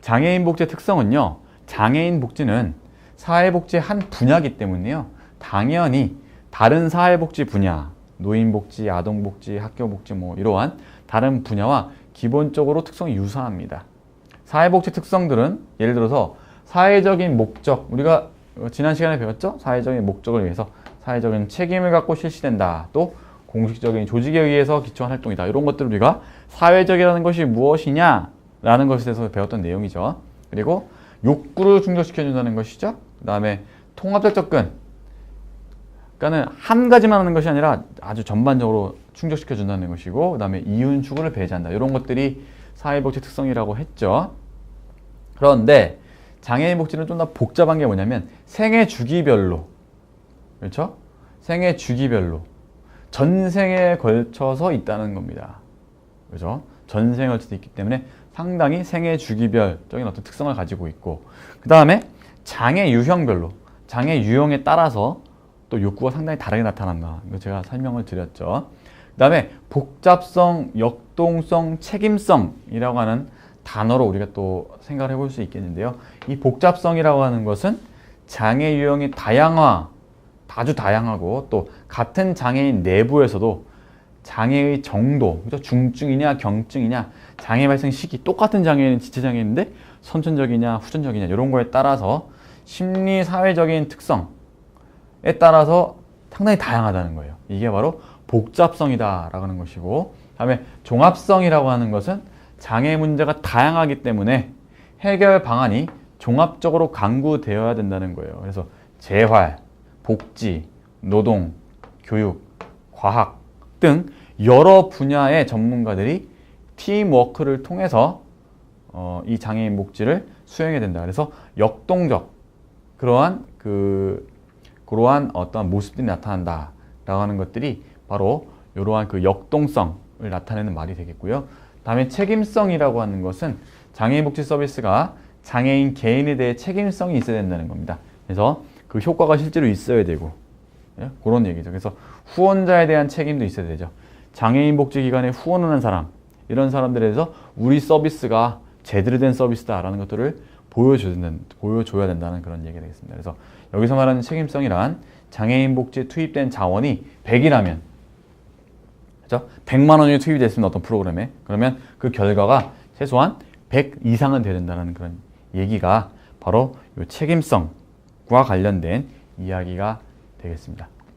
장애인 복지의 특성은요, 장애인 복지는 사회복지의 한 분야이기 때문에요, 당연히 다른 사회복지 분야, 노인복지, 아동복지, 학교복지 뭐 이러한 다른 분야와 기본적으로 특성이 유사합니다. 사회복지 특성들은 예를 들어서 사회적인 목적, 우리가 지난 시간에 배웠죠? 사회적인 목적을 위해서 사회적인 책임을 갖고 실시된다. 또 공식적인 조직에 의해서 기초한 활동이다. 이런 것들을 우리가 사회적이라는 것이 무엇이냐? 라는 것에 대해서 배웠던 내용이죠. 그리고 욕구를 충족시켜준다는 것이죠. 그 다음에 통합적 접근. 그러니까는 한 가지만 하는 것이 아니라 아주 전반적으로 충족시켜준다는 것이고, 그 다음에 이윤 추구를 배제한다. 이런 것들이 사회복지 특성이라고 했죠. 그런데 장애인 복지는 좀 더 복잡한 게 뭐냐면 생애 주기별로, 그렇죠? 생애 주기별로 전생에 걸쳐서 있다는 겁니다. 그죠? 전생에 걸쳐서 있기 때문에 상당히 생애 주기별적인 어떤 특성을 가지고 있고, 그 다음에 장애 유형별로, 장애 유형에 따라서 또 욕구가 상당히 다르게 나타난다. 이거 제가 설명을 드렸죠. 그 다음에 복잡성, 역동성, 책임성이라고 하는 단어로 우리가 또 생각을 해볼 수 있겠는데요. 이 복잡성이라고 하는 것은 장애 유형의 아주 다양하고, 또 같은 장애인 내부에서도 장애의 정도, 그죠? 중증이냐 경증이냐, 장애 발생 시기, 똑같은 장애인은 지체장애인인데 선천적이냐 후천적이냐 이런 거에 따라서 심리 사회적인 특성에 따라서 상당히 다양하다는 거예요. 이게 바로 복잡성이다 라고 하는 것이고, 다음에 종합성이라고 하는 것은 장애 문제가 다양하기 때문에 해결 방안이 종합적으로 강구되어야 된다는 거예요. 그래서 재활, 복지, 노동, 교육, 과학 등 여러 분야의 전문가들이 팀워크를 통해서 이 장애인 복지를 수행해야 된다. 그래서 역동적 그러한 어떤 모습들이 나타난다 라고 하는 것들이 바로 이러한 그 역동성을 나타내는 말이 되겠고요. 다음에 책임성이라고 하는 것은 장애인 복지 서비스가 장애인 개인에 대해 책임성이 있어야 된다는 겁니다. 그래서 그 효과가 실제로 있어야 되고, 예? 그런 얘기죠. 그래서 후원자에 대한 책임도 있어야 되죠. 장애인 복지기관에 후원하는 사람, 이런 사람들에 대해서 우리 서비스가 제대로 된 서비스다라는 것들을 보여줘야 된다는 그런 얘기가 되겠습니다. 그래서 여기서 말하는 책임성이란 장애인 복지에 투입된 자원이 100이라면, 그렇죠? 100만 원이 투입이 됐습니다. 어떤 프로그램에. 그러면 그 결과가 최소한 100 이상은 돼야 된다는 그런 얘기가 바로 이 책임성과 관련된 이야기가 되겠습니다.